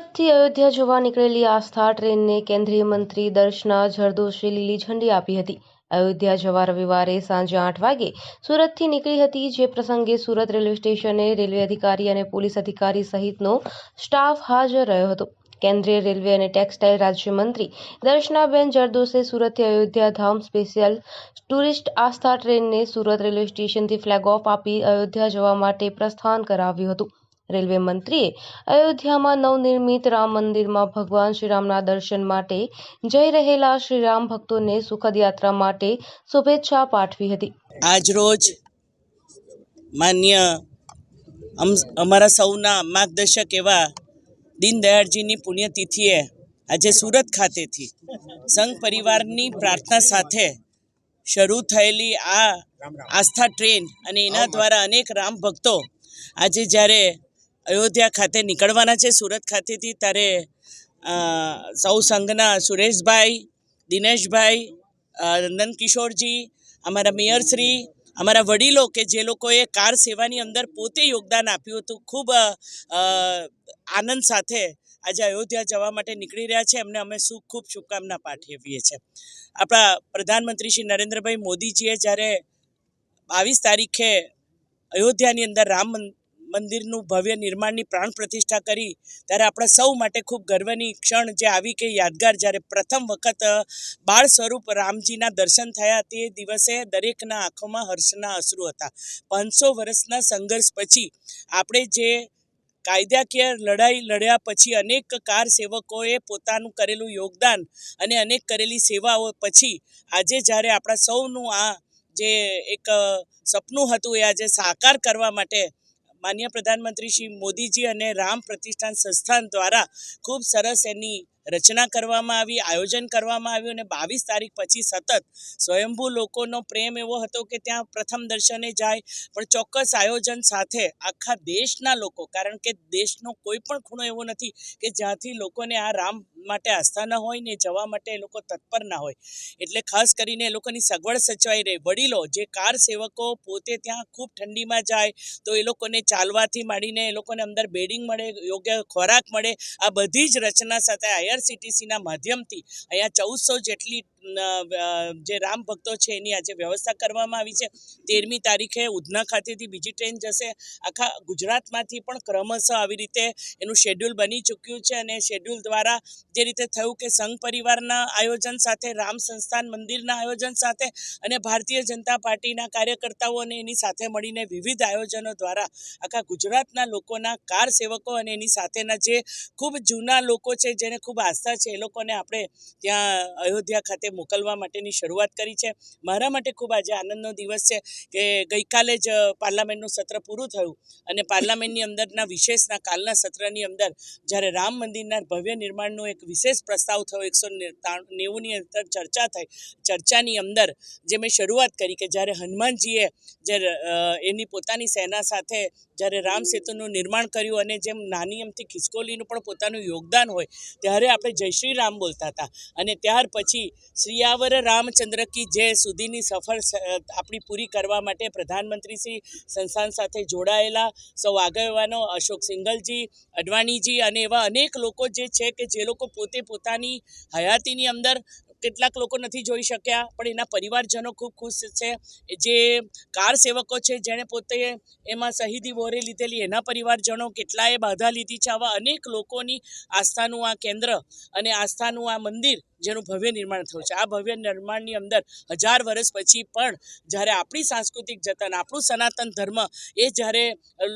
સુરતથી અયોધ્યા જવા નીકળેલી આસ્થા ટ્રેનને કેન્દ્રીય મંત્રી દર્શના જરદોશે લીલી ઝંડી આપી હતી। અયોધ્યા જવા રવિવારે સાંજે 8 વાગે સુરતથી નીકળી હતી, જે પ્રસંગે સુરત રેલવે સ્ટેશને રેલવે અધિકારી અને પોલીસ અધિકારી સહિતનો સ્ટાફ હાજર રહ્યો હતો। કેન્દ્રીય રેલવે અને ટેક્સટાઇલ રાજ્યમંત્રી દર્શનાબેન જરદોશે સુરતથી અયોધ્યા ધામ સ્પેશિયલ ટુરિસ્ટ આસ્થા ટ્રેનને સુરત રેલવે સ્ટેશનથી ફ્લેગ ઓફ આપી અયોધ્યા જવા માટે પ્રસ્થાન કરાવ્યું હતું। રેલવે મંત્રીએ અયોધ્યામાં નવનિર્મિત રામ મંદિરમાં ભગવાન શ્રીરામના દર્શન માટે જઈ રહેલા શ્રીરામ ભક્તોને સુખદ યાત્રા માટે શુભેચ્છા પાઠવી હતી। આજરોજ માન્ય અમારા સૌના માર્ગદર્શક એવા દીનદયાળજીની પુણ્યતિથિએ આજે સુરત ખાતેથી સંઘ પરિવારની પ્રાર્થના સાથે શરૂ થયેલી આ આસ્થા ટ્રેન અને એના દ્વારા અનેક રામ ભક્તો આજે જ્યારે અયોધ્યા ખાતે નીકળવાના છે સુરત ખાતેથી, ત્યારે સૌ સંઘના સુરેશભાઈ, દિનેશભાઈ, નંદકિશોરજી, અમારા મેયરશ્રી, અમારા વડીલો કે જે લોકોએ કાર સેવાની અંદર પોતે યોગદાન આપ્યું હતું, ખૂબ આનંદ સાથે આજે અયોધ્યા જવા માટે નીકળી રહ્યા છે, એમને અમે ખૂબ શુભકામના પાઠવીએ છીએ। આપણા પ્રધાનમંત્રી શ્રી નરેન્દ્રભાઈ મોદીજીએ જ્યારે 22 તારીખે અયોધ્યાની અંદર રામ મંદિરનું ભવ્ય નિર્માણની પ્રાણ પ્રતિષ્ઠા કરી, ત્યારે આપણા સૌ માટે ખૂબ ગર્વની ક્ષણ જે આવી કે યાદગાર, જ્યારે પ્રથમ વખત બાળ સ્વરૂપ રામજીના દર્શન થયા તે દિવસે દરેકના આંખોમાં હર્ષના અશ્રુ હતા। 500 વર્ષના સંઘર્ષ પછી આપણે જે કાયદાકીય લડાઈ લડ્યા પછી અનેક કાર સેવકોએ પોતાનું કરેલું યોગદાન અને અનેક કરેલી સેવાઓ પછી આજે જ્યારે આપણા સૌનું આ જે એક સપનું હતું એ આજે સાકાર કરવા માટે માન્ય પ્રધાનમંત્રી શ્રી મોદીજી અને રામ પ્રતિષ્ઠાન સંસ્થાન દ્વારા ખૂબ સરસ એની રચના કરવામાં આવી, આયોજન કરવામાં આવ્યું અને 22 તારીખ પછી સતત સ્વયંભૂ લોકોનો પ્રેમ એવો હતો કે ત્યાં પ્રથમ દર્શને જાય, પણ ચોક્કસ આયોજન સાથે આખા દેશના લોકો, કારણ કે દેશનો કોઈ પણ ખૂણો એવો નથી કે જ્યાંથી લોકોને આ રામ માટે આસ્થા ન હોય ને જવા માટે એ લોકો તત્પર ના હોય, એટલે ખાસ કરીને એ લોકોની સગવડ સચવાઈ રહે। વડીલો જે કાર સેવકો પોતે ત્યાં ખૂબ ઠંડીમાં જાય તો એ લોકોને ચાલવાથી માંડીને એ લોકોને અંદર બેડિંગ મળે, યોગ્ય ખોરાક મળે, આ બધી જ રચના સાથે IRCTCના માધ્યમથી અહીંયા 1400 જેટલી જે રામ ભક્તો છે એની આજે વ્યવસ્થા કરવામાં આવી છે। 13મી તારીખે ઉધના ખાતેથી બીજી ટ્રેન જશે। આખા ગુજરાતમાંથી પણ ક્રમશઃ આવી રીતે એનું શેડ્યુલ બની ચૂક્યું છે અને શેડ્યુલ દ્વારા જે રીતે થયું કે સંઘ પરિવારના આયોજન સાથે, રામ સંસ્થાન મંદિરના આયોજન સાથે અને ભારતીય જનતા પાર્ટીના કાર્યકર્તાઓ અને એની સાથે મળીને વિવિધ આયોજનો દ્વારા આખા ગુજરાતના લોકોના કાર સેવકો અને એની સાથેના જે ખૂબ જૂના લોકો છે જેને ખૂબ આસ્થા છે એ લોકોને આપણે ત્યાં અયોધ્યા ખાતે મોકલવા માટેની શરૂઆત કરી છે। મારા માટે ખૂબ આજે આનંદનો દિવસ છે કે ગઈકાલે જ પાર્લામેન્ટનું સત્ર પૂરું થયું અને પાર્લામેન્ટની અંદરના વિશેષના કાલના સત્રની અંદર જ્યારે રામ મંદિરના ભવ્ય નિર્માણનો એક વિશેષ પ્રસ્તાવ થયો, 190ની અંદર ચર્ચા થઈ, ચર્ચાની અંદર જે મેં શરૂઆત કરી કે જ્યારે હનુમાનજીએ જ્યારે એની પોતાની સેના સાથે જ્યારે રામ સેતુનું નિર્માણ કર્યું અને જેમ નાની અમથી ખિસકોલીનું પણ પોતાનું યોગદાન હોય ત્યારે આપણે જય શ્રી રામ બોલતા હતા અને ત્યાર પછી શ્રીયાવર રામચંદ્ર કી જય સુધીની સફર આપણી પૂરી કરવા માટે પ્રધાનમંત્રી શ્રી સંસ્થાન સાથે જોડાયેલા સૌ આગેવાનો, અશોક સિંઘલજી, અડવાણીજી અને એવા અનેક લોકો જે છે કે જે લોકો પોતે પોતાની હયાતીની અંદર કેટલાક લોકો નથી જોઈ શક્યા પણ એના પરિવારજનો ખૂબ ખુશ છે। જે કાર સેવકો છે જેણે પોતે એમાં શહીદી વહોરી લીધેલી એના પરિવારજનો, કેટલાએ બાધા લીધી છે। આવા અનેક લોકોની આસ્થાનું આ કેન્દ્ર અને આસ્થાનું આ મંદિર જેનું ભવ્ય નિર્માણ થયું છે, આ ભવ્ય નિર્માણની અંદર 1000 વર્ષ પછી પણ જ્યારે આપણી સાંસ્કૃતિક જતન, આપણું સનાતન ધર્મ એ જ્યારે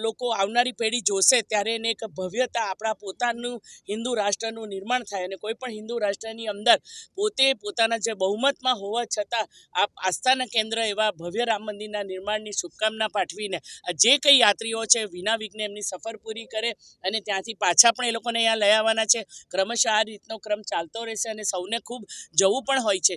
લોકો આવનારી પેઢી જોશે ત્યારે એને એક ભવ્યતા, આપણા પોતાનું હિન્દુ રાષ્ટ્રનું નિર્માણ થાય અને કોઈ પણ હિન્દુ રાષ્ટ્રની અંદર પોતે પોતાના જે બહુમતમાં હોવા છતાં આ આસ્થાના કેન્દ્ર એવા ભવ્ય રામ મંદિરના નિર્માણની શુભકામના પાઠવીને જે કંઈ યાત્રીઓ છે વિના વિઘ્ને એમની સફર પૂરી કરે અને ત્યાંથી પાછા પણ એ લોકોને અહીંયા લઈ આવવાના છે। ક્રમશઃ આ રીતનો ક્રમ ચાલતો રહેશે અને સૌને ખૂબ જવું પણ હોય છે।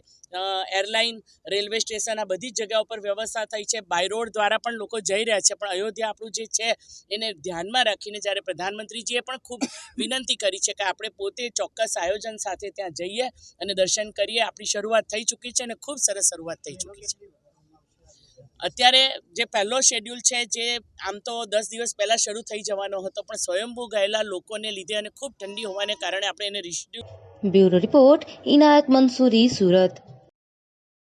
એરલાઇન, રેલવે સ્ટેશન, આ બધી જ જગ્યાઓ પર વ્યવસ્થા થઈ છે, બાય રોડ દ્વારા પણ લોકો જઈ રહ્યા છે, પણ અયોધ્યા આપણું જે છે એને ધ્યાનમાં રાખીને જ્યારે પ્રધાનમંત્રીજીએ પણ ખૂબ વિનંતી કરી છે કે આપણે પોતે ચોક્કસ આયોજન સાથે ત્યાં જઈએ અને દર્શન કરીએ। આપણી શરૂઆત થઈ ચૂકી છે અને ખૂબ સરસ શરૂઆત થઈ ચૂકી છે। અત્યારે જે પહેલો શેડ્યુલ છે જે આમ તો 10 દિવસ પહેલાં શરૂ થઈ જવાનો હતો, પણ સ્વયંભૂ ગયેલા લોકોને લીધે અને ખૂબ ઠંડી હોવાને કારણે આપણે એને reschedule. Bureau report, Inayat Mansuri, Surat.